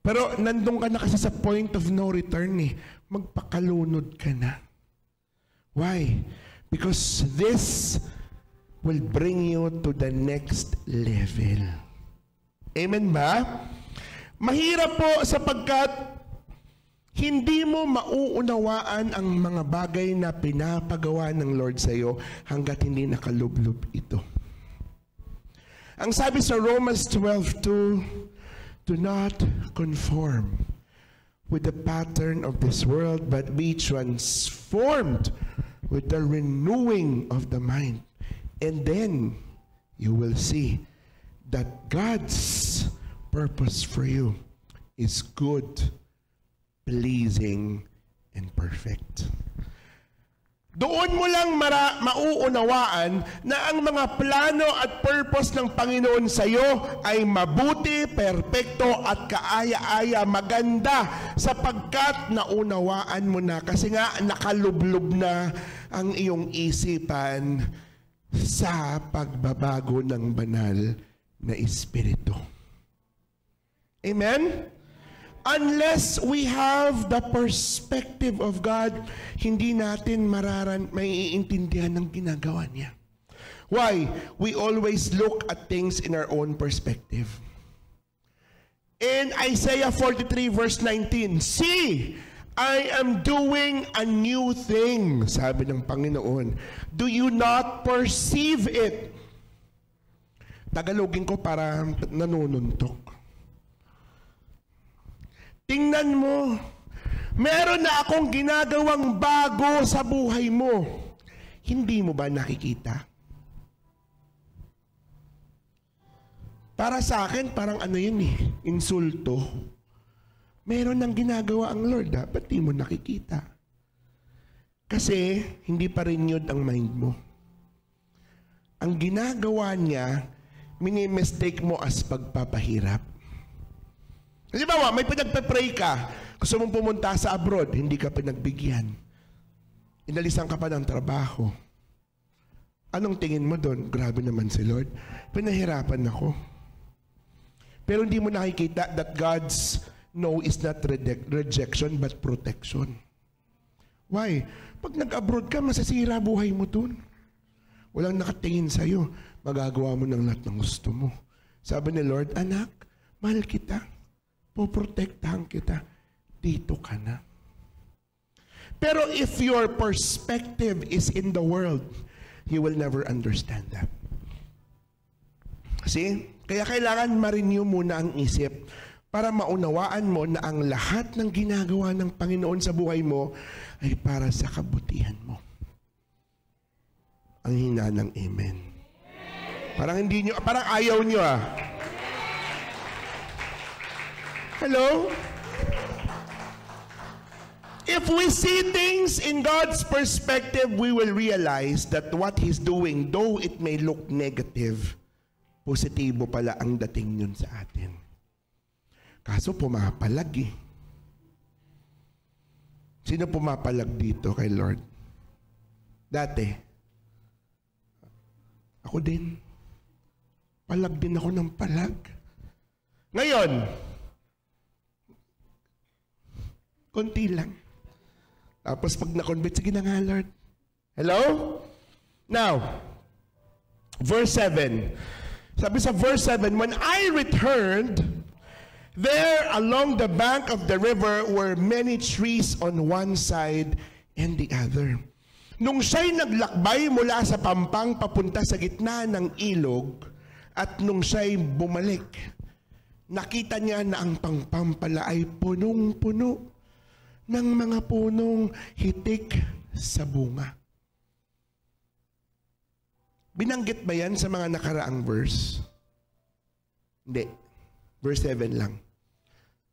Pero nandun ka na kasi sa point of no return Magpakalunod ka na. Why? Because this will bring you to the next level. Amen ba? Mahirap po sapagkat hindi mo mauunawaan ang mga bagay na pinapagawa ng Lord sa iyo hanggat hindi nakalublob ito. Ang sabi sa Romans 12:2, do not conform with the pattern of this world, but be transformed with the renewing of the mind. And then you will see that God's purpose for you is good, pleasing, and perfect. Doon mo lang mauunawaan na ang mga plano at purpose ng Panginoon sa iyo ay mabuti, perpekto at kaaya-aya, maganda, sapagkat naunawaan mo na, kasi nga nakalublob na ang iyong isipan sa pagbabago ng banal na Espiritu. Amen? Unless we have the perspective of God, hindi natin maiintindihan ng ginagawa niya. Why? We always look at things in our own perspective. In Isaiah 43 verse 19, "See, I am doing a new thing," sabi ng Panginoon. "Do you not perceive it?" Tagalogin ko para nanununtok. Tingnan mo, meron na akong ginagawang bago sa buhay mo. Hindi mo ba nakikita? Para sa akin, parang ano yun insulto. Meron nang ginagawa ang Lord, ba't di mo nakikita? Kasi hindi pa renewed ang mind mo. Ang ginagawa niya, mini-mistake mo as pagpapahirap. Halimbawa, may pinagpe-pray ka, gusto mong pumunta sa abroad, hindi ka pinagbigyan. Inalisan ka pa ng trabaho. Anong tingin mo doon? Grabe naman si Lord. Pinahirapan ako. Pero hindi mo nakikita that God's no is not rejection but protection. Why? Pag nag-abroad ka, masasira buhay mo doon. Walang nakatingin sa'yo. Magagawa mo ng lahat ng gusto mo. Sabi ni Lord, anak, mahal kita. Poprotektahan kita. Dito ka na. Pero if your perspective is in the world, you will never understand that. See? Kaya kailangan ma-renew muna ang isip para maunawaan mo na ang lahat ng ginagawa ng Panginoon sa buhay mo ay para sa kabutihan mo. Ang hina ng amen. Parang ayaw nyo Hello? If we see things in God's perspective, we will realize that what He's doing, though it may look negative, positibo pala ang dating yun sa atin. Kaso pumapalag Sino pumapalag dito kay Lord? Dati, ako din. Palag din ako ng palag. Ngayon, konti lang. Tapos pag na-convert, sige na nga, Lord. Hello? Now, verse 7. Sabi sa verse 7, "When I returned, there along the bank of the river were many trees on one side and the other." Nung siya'y naglakbay mula sa pampang papunta sa gitna ng ilog, at nung siya'y bumalik, nakita niya na ang pampang pala ay punong-puno ng mga punong hitik sa bunga. Binanggit ba yan sa mga nakaraang verse? Hindi. Verse 7 lang.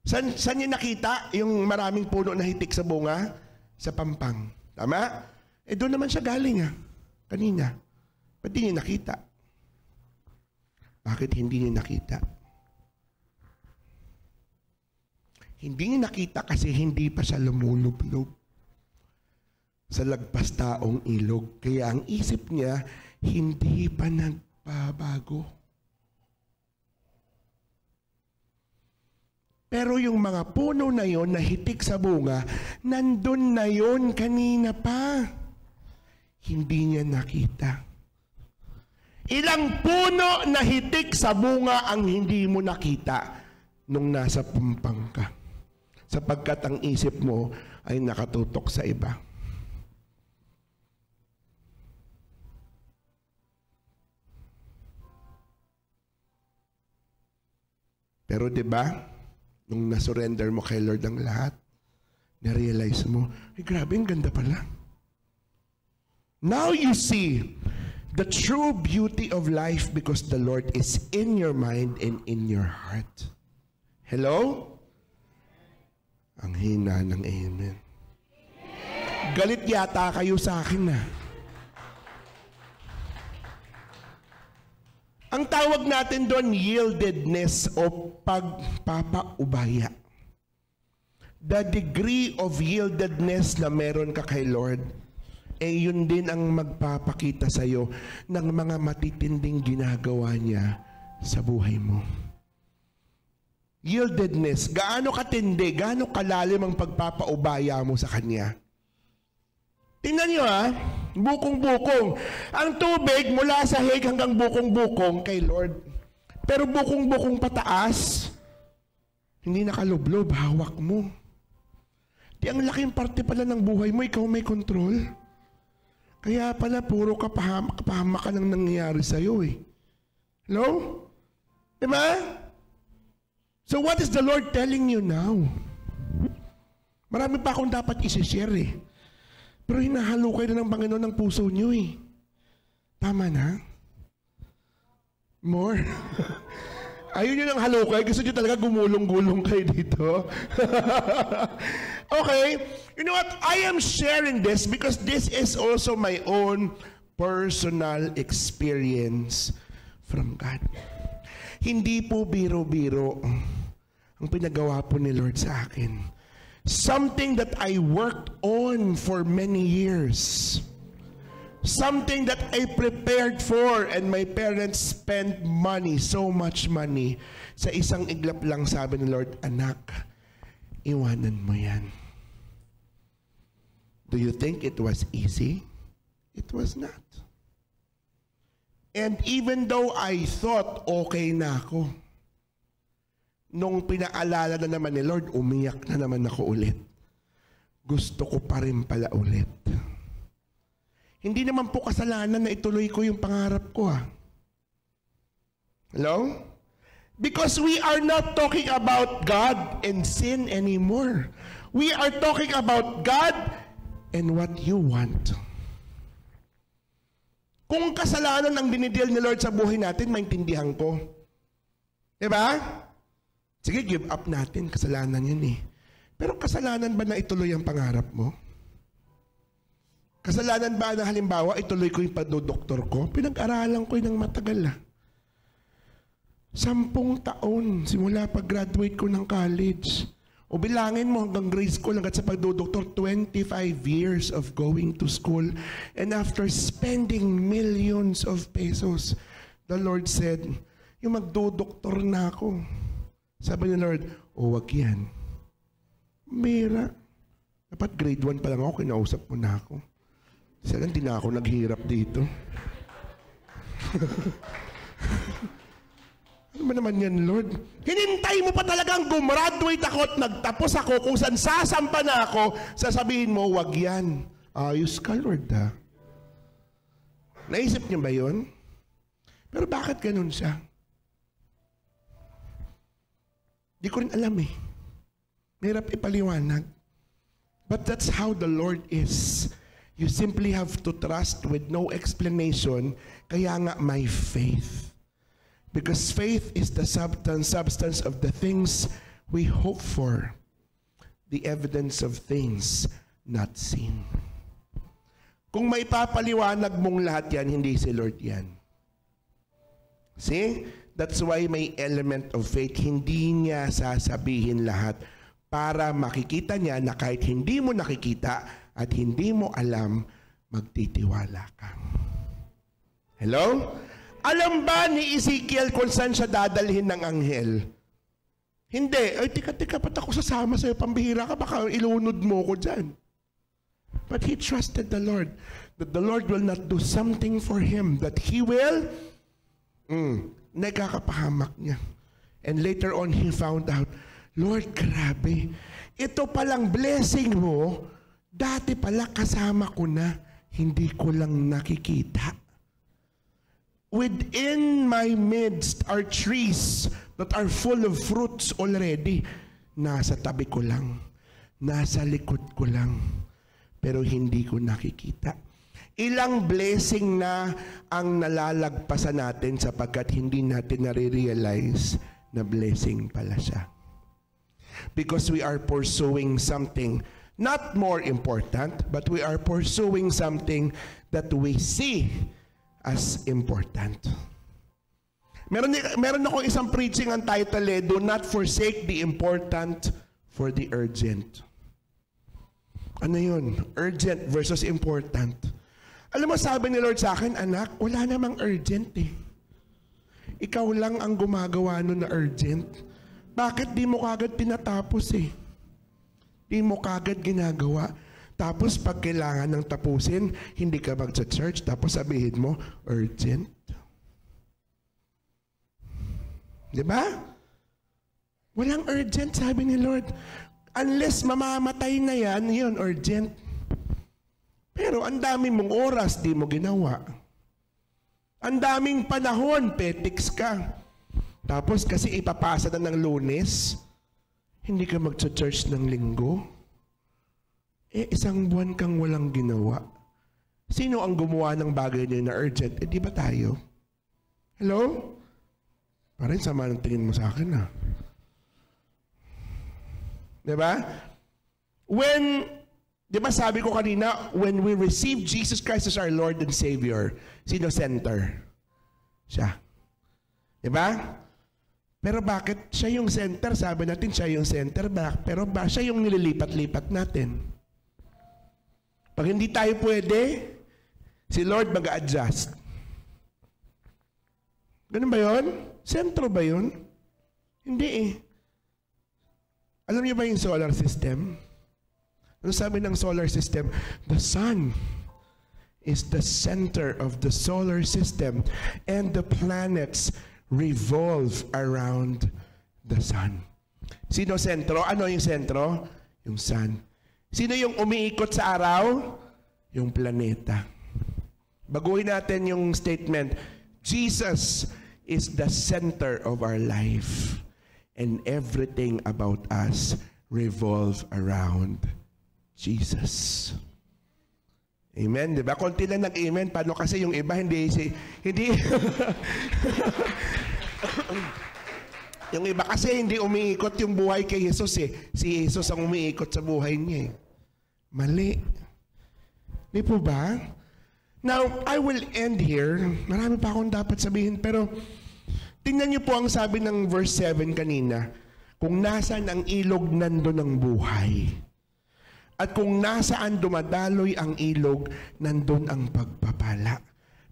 Saan niyo nakita yung maraming puno na hitik sa bunga? Sa pampang. Tama? Doon naman siya galing kanina. Ba't di niyo nakita? Bakit hindi niyo nakita? Hindi niya nakita kasi hindi pa siya lumulublob sa lagpas taong ilog. Kaya ang isip niya, hindi pa nagbabago. Pero yung mga puno na yon na hitik sa bunga, nandun na yon kanina pa. Hindi niya nakita. Ilang puno na hitik sa bunga ang hindi mo nakita nung nasa pampang ka. Sapagkat ang isip mo ay nakatutok sa iba. Pero 'di ba, nung na-surrender mo kay Lord ang lahat, na-realize mo, ay grabe, ang ganda pala. Now you see the true beauty of life because the Lord is in your mind and in your heart. Hello? Ang hina ng amen. Galit yata kayo sa akin na. Ang tawag natin doon, yieldedness o pagpapaubaya. The degree of yieldedness na meron ka kay Lord, yun din ang magpapakita sa'yo ng mga matitinding ginagawa niya sa buhay mo. Yieldedness, gaano katindi, gaano kalalim ang pagpapaubaya mo sa Kanya. Tingnan nyo bukong-bukong. Ang tubig mula sa hig hanggang bukong-bukong kay Lord. Pero bukong-bukong pataas, hindi nakalublob, hawak mo. Di ang laking parte pala ng buhay mo, ikaw may control. Kaya pala puro kapahamak ka nang nangyayari sa'yo eh. Hello? Diba? So what is the Lord telling you now? Marami pa akong dapat isi-share eh. Pero hinahalukay na ng Panginoon ng puso niyo eh. Tama na? More? Ayun yun ang halukay. Gusto niyo talaga gumulong-gulong kayo dito? Okay. You know what? I am sharing this because this is also my own personal experience from God. Hindi po biro-biro ang pinagawa po ni Lord sa akin. Something that I worked on for many years. Something that I prepared for, and my parents spent money, so much money. Sa isang iglap lang sabi ni Lord, anak, iwanan mo yan. Do you think it was easy? It was not. And even though I thought okay na ako, nung pinaalala na naman ni Lord, umiyak na naman ako ulit. Gusto ko pa rin pala ulit. Hindi naman po kasalanan na ituloy ko yung pangarap ko Hello? Because we are not talking about God and sin anymore. We are talking about God and what you want. Kung kasalanan ang dinidil ni Lord sa buhay natin, maintindihan ko. Diba? Sige, give up natin. Kasalanan yun eh. Pero kasalanan ba na ituloy ang pangarap mo? Kasalanan ba na halimbawa ituloy ko yung padodoktor ko? Pinag-aralan ko yun ng matagal 10 taon simula pag-graduate ko ng college. O bilangin mo hanggang grade school hanggang sa pagdodoktor, 25 years of going to school. And after spending millions of pesos, the Lord said, yung magdodoktor na ako. Sabi ni Lord, wag yan. Mira. Dapat grade 1 pa lang ako, kinausap mo na ako. Sana hindi na ako naghirap dito. Ano ba naman yan, Lord? Hinintay mo pa talagang gumraduate ako at nagtapos ako kung saan sasampa na ako, sasabihin mo, wag yan. Ayos ka, Lord, Naisip niyo ba yun? Pero bakit ganun siya? Di ko rin alam eh. Mahirap ipaliwanag. But that's how the Lord is. You simply have to trust with no explanation. Kaya nga may faith. Because faith is the substance of the things we hope for. The evidence of things not seen. Kung may papaliwanag mong lahat yan, hindi si Lord yan. See? That's why may element of faith. Hindi niya sasabihin lahat para makikita niya na kahit hindi mo nakikita at hindi mo alam, magtitiwala ka. Hello? Alam ba ni Ezekiel kung saan siya dadalhin ng anghel? Hindi. Ay, tika, ba't ako sasama sa'yo? Pambihira ka, baka ilunod mo ko dyan. But he trusted the Lord. That the Lord will not do something for him. That he will nagkakapahamak niya. And later on, he found out, Lord, grabe, ito palang blessing mo, dati pala kasama ko na, hindi ko lang nakikita. Within my midst are trees that are full of fruits already. Nasa tabi ko lang, nasa likod ko lang, pero hindi ko nakikita. Ilang blessing na ang nalalagpasan natin sapagkat hindi natin nare-realize na blessing pala siya. Because we are pursuing something not more important, but we are pursuing something that we see as important. Meron ako isang preaching ang title Do not forsake the important for the urgent. Ano yun? Urgent versus important. Alam mo, sabi ni Lord sa akin, anak, wala namang urgent eh. Ikaw lang ang gumagawa nun na urgent. Bakit di mo kagad pinatapos eh? Di mo kagad ginagawa. Tapos pag kailangan ng tapusin, hindi ka mag-church, tapos sabihin mo, urgent. Diba? Walang urgent, sabi ni Lord. Unless mamamatay na yan, yun, urgent. Pero ang dami mong oras, di mo ginawa. Ang daming panahon, petiks ka. Tapos kasi ipapasa na ng Lunes, hindi ka mag-church ng Linggo. Isang buwan kang walang ginawa. Sino ang gumawa ng bagay niya na urgent? Di ba tayo? Hello? Parang sama ng tingin mo sa akin ah. Diba? Diba sabi ko kanina, when we receive Jesus Christ as our Lord and Savior, sino center? Siya. Diba? Pero bakit siya yung center? Sabi natin siya yung center. Pero siya yung nililipat-lipat natin? Pag hindi tayo pwede, si Lord mag-adjust. Ganun ba yun? Sentro ba yun? Hindi eh. Alam niyo ba yung solar system? Ano sabi ng solar system? The sun is the center of the solar system and the planets revolve around the sun. Sino sentro? Ano yung sentro? Yung sun. Sino yung umiikot sa araw? Yung planeta. Baguhin natin yung statement. Jesus is the center of our life and everything about us revolve around Jesus. Amen, 'di ba? Konti lang nag-amen. Paano kasi yung iba hindi yung iba kasi hindi umiikot yung buhay kay Jesus eh. Si Jesus ang umiikot sa buhay niya eh. Mali. Di po ba? Now, I will end here. Marami pa akong dapat sabihin pero tingnan niyo po ang sabi ng verse 7 kanina. Kung nasaan ang ilog, nandun ang buhay. At kung nasaan dumadaloy ang ilog, nandun ang pagpapala.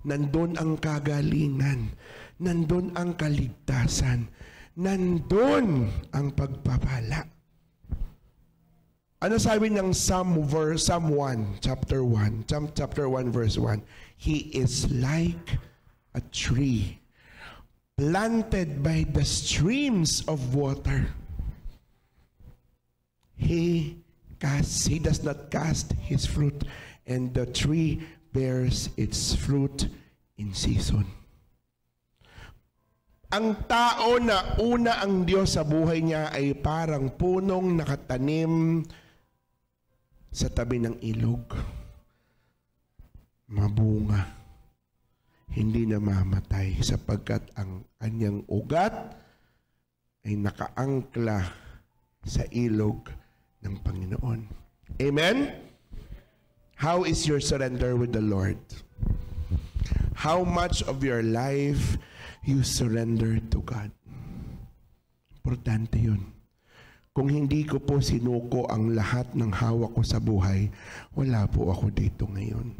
Nandun ang kagalingan. Nandun ang kaligtasan. Nandun ang pagpapala. Ano sabi ng Psalm 1, chapter 1 verse 1? He is like a tree planted by the streams of water. He does not cast his fruit, and the tree bears its fruit in season. Ang tao na una ang Diyos sa buhay niya ay parang punong nakatanim sa tabi ng ilog. Mabunga. Hindi namamatay sapagkat ang kanyang ugat ay nakaangkla sa ilog ng Panginoon. Amen? How is your surrender with the Lord? How much of your life you surrender to God? Importante yun. Kung hindi ko po sinuko ang lahat ng hawak ko sa buhay, wala po ako dito ngayon.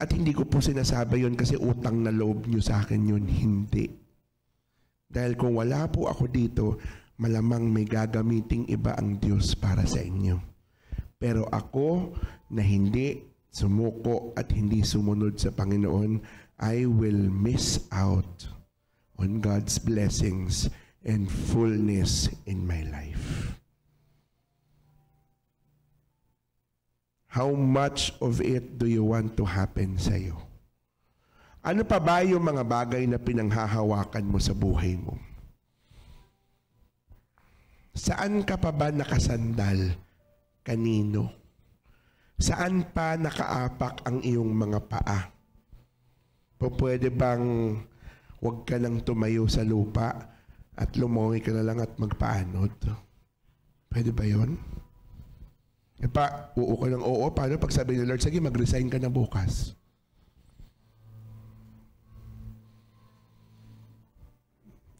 At hindi ko po sinasabi yun kasi utang na loob nyo sa akin yun. Hindi. Dahil kung wala po ako dito, malamang may gagamiting iba ang Diyos para sa inyo. Pero ako na hindi sumuko at hindi sumunod sa Panginoon, I will miss out on God's blessings and fullness in my life. How much of it do you want to happen sa iyo? Ano pa ba yung mga bagay na pinanghahawakan mo sa buhay mo? Saan ka pa ba nakasandal? Kanino? Saan pa nakaapak ang iyong mga paa? Pwede bang huwag ka nang tumayo sa lupa at lumongi ka na lang at magpaanod? Pwede ba yun? Oo ka ng oo. Paano pag sabi ni Lord, sige, mag-resign ka na bukas?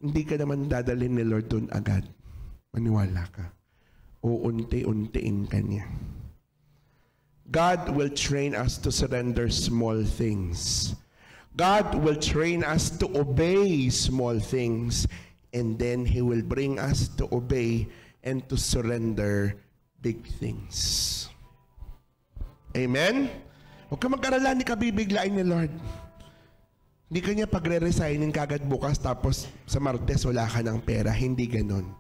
Hindi ka naman dadalhin ni Lord doon agad. Maniwala ka. Uunti-untiin ka niya. God will train us to surrender small things. God will train us to obey small things, and then He will bring us to obey and to surrender big things. Amen? Huwag ka mag-arala, hindi ka bibiglain ni Lord. Hindi ka niya pagre-resignin kagad bukas tapos sa Martes wala ka ng pera. Hindi ganon.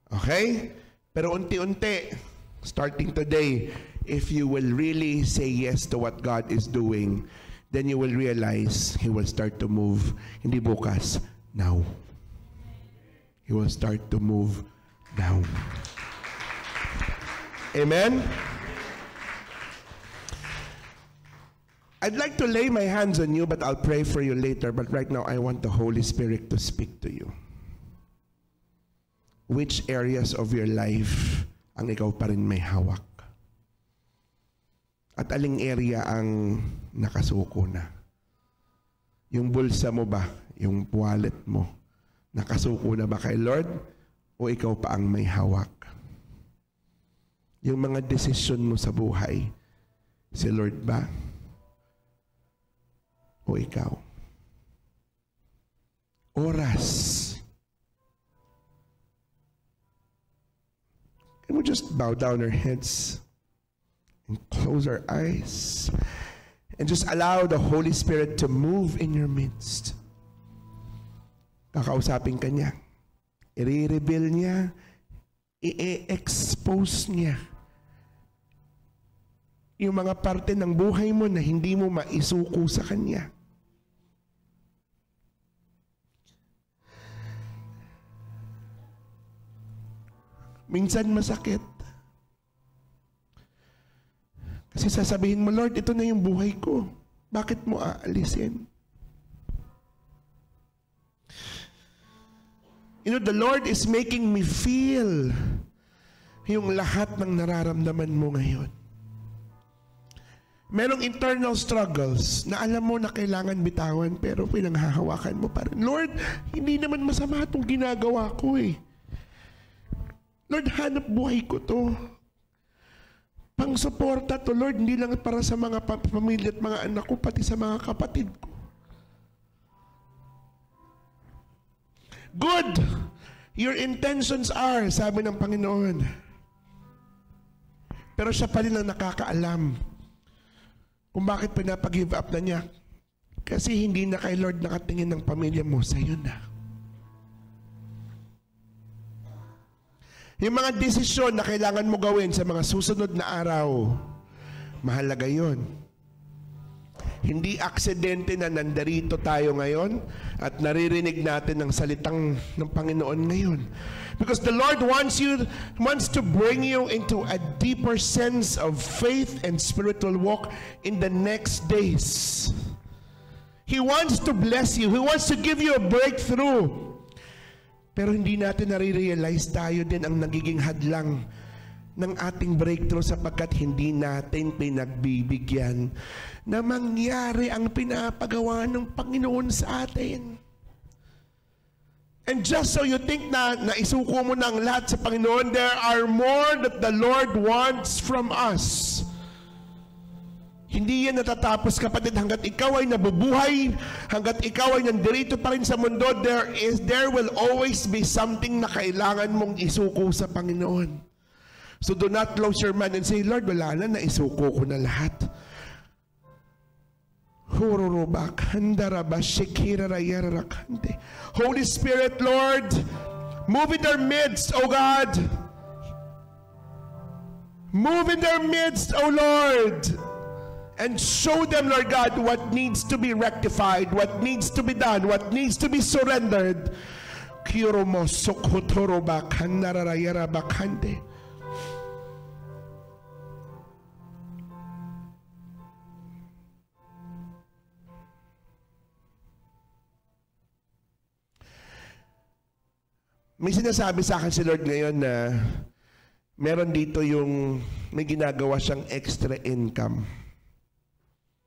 Okay? Pero unti-unti, starting today, if you will really say yes to what God is doing, then you will realize He will start to move. Hindi bukas, now. He will start to move now. Amen? I'd like to lay my hands on you, but I'll pray for you later. But right now, I want the Holy Spirit to speak to you. Which areas of your life ang ikaw pa rin may hawak? At aling area ang nakasuko na? Yung bulsa mo ba? Yung wallet mo? Nakasuko na ba kay Lord? O ikaw pa ang may hawak? Yung mga desisyon mo sa buhay, si Lord ba? O ikaw? Oras. Can we just bow down our heads and close our eyes and just allow the Holy Spirit to move in your midst? Kakausapin ka niya. I-reveal niya. I-expose niya yung mga parte ng buhay mo na hindi mo maisuko sa Kanya. Minsan masakit. Kasi sasabihin mo, Lord, ito na yung buhay ko. Bakit mo aalisin? You know, the Lord is making me feel yung lahat ng nararamdaman mo ngayon. Merong internal struggles na alam mo na kailangan bitawan pero pinanghahawakan mo pa rin. Lord, hindi naman masama itong ginagawa ko eh. Lord, hanap buhay ko to. Pang-suporta to, Lord, hindi lang para sa mga pamilya at mga anak ko, pati sa mga kapatid ko. Good! Your intentions are, sabi ng Panginoon. Pero siya pa rin ang nakakaalam kung bakit pinapag-give up na niya. Kasi hindi na kay Lord nakatingin ng pamilya mo, sa'yo na. Yung mga desisyon na kailangan mo gawin sa mga susunod na araw, mahalaga yun. Hindi aksidente na nandarito tayo ngayon at naririnig natin ang salitang ng Panginoon ngayon. Because the Lord wants to bring you into a deeper sense of faith and spiritual walk in the next days. He wants to bless you. He wants to give you a breakthrough. Pero hindi natin nare-realize tayo din ang nagiging hadlang ng ating breakthrough sapagkat hindi natin pinagbibigyan na mangyari ang pinapagawa ng Panginoon sa atin. And just so you think na naisuko mo na ang lahat sa Panginoon, there are more that the Lord wants from us. Hindi yan natatapos, kapatid, hanggat ikaw ay nabubuhay, hanggat ikaw ay nandirito pa rin sa mundo, there will always be something na kailangan mong isuko sa Panginoon. So do not close your mind and say, Lord, wala na, naisuko ko na lahat. Holy Spirit, Lord, move in their midst, O God. Move in their midst, O Lord. And show them, Lord God, what needs to be rectified, what needs to be done, what needs to be surrendered. May sinasabi sa akin si Lord ngayon na meron dito yung may ginagawa siyang extra income.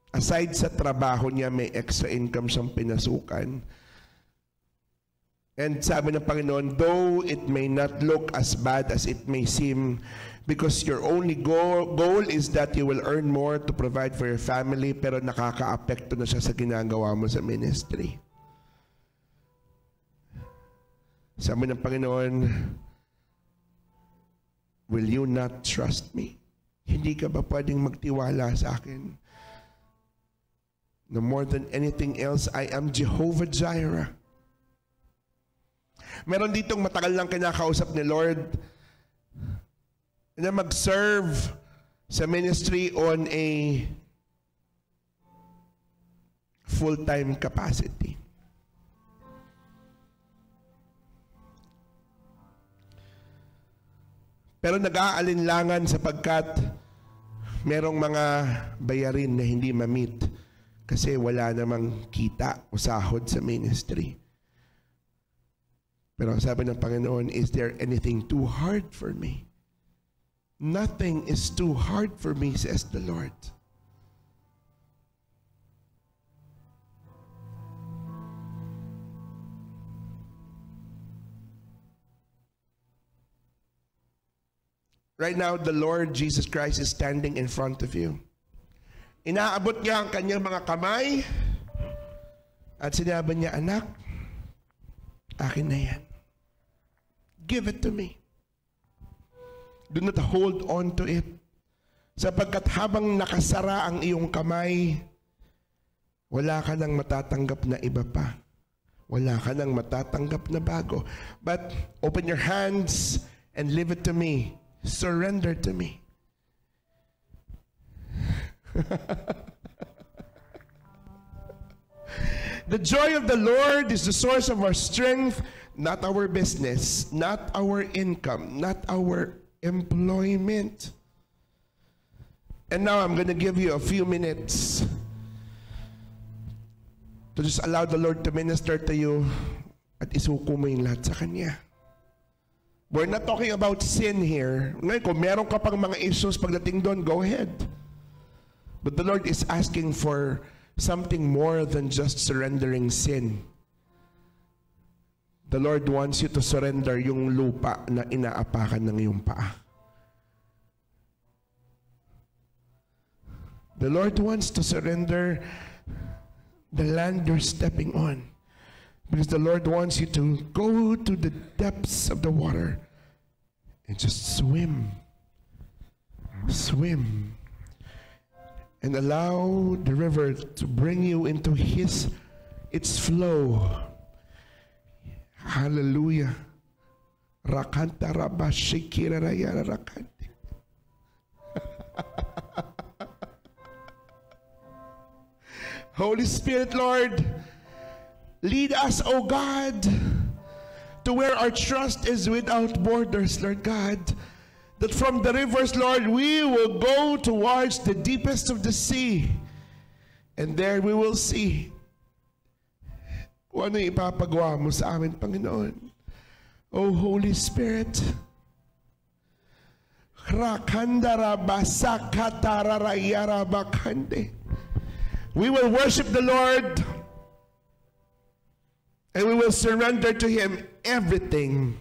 Aside sa trabaho niya, may extra income siyang pinasukan. And sabi ng Panginoon, though it may not look as bad as it may seem, because your only goal is that you will earn more to provide for your family, pero nakaka-apekto na siya sa ginagawa mo sa ministry. Sabi ng Panginoon, will you not trust me? Hindi ka ba pwedeng magtiwala sa akin? No more than anything else, I am Jehovah Jireh. Meron ditong matagal lang kinakausap ni Lord na mag-serve sa ministry on a full-time capacity. Pero nag-aalinlangan sapagkat merong mga bayarin na hindi ma-meet kasi wala namang kita o sahod sa ministry. Pero sabi ng Panginoon, is there anything too hard for me? Nothing is too hard for me, says the Lord. Right now, the Lord Jesus Christ is standing in front of you. Inaabot niya ang kanyang mga kamay at sinabi niya, anak, akin na yan. Give it to me. Do not hold on to it. Sapagkat habang nakasara ang iyong kamay, wala ka nang matatanggap na iba pa. Wala ka nang matatanggap na bago. But open your hands and leave it to me. Surrender to me. The joy of the Lord is the source of our strength, not our business, not our income, not our employment. And now I'm going to give you a few minutes to just allow the Lord to minister to you at isuko mo yung lahat sa Kanya. We're not talking about sin here. Ngayon, kung meron ka pang mga issues pagdating doon, go ahead. But the Lord is asking for something more than just surrendering sin. The Lord wants you to surrender yung lupa na inaapakan ng iyong paa. The Lord wants to surrender the land you're stepping on. Because the Lord wants you to go to the depths of the water and just swim. Swim. And allow the river to bring you into its flow. Hallelujah. Rakanta rabba shikira raya rakante. Holy Spirit, Lord, lead us, O God, to where our trust is without borders, Lord God. That from the rivers, Lord, we will go towards the deepest of the sea. And there we will see kung ano ipapagawa mo sa amin, Panginoon. O Holy Spirit, we will worship the Lord and we will surrender to Him everything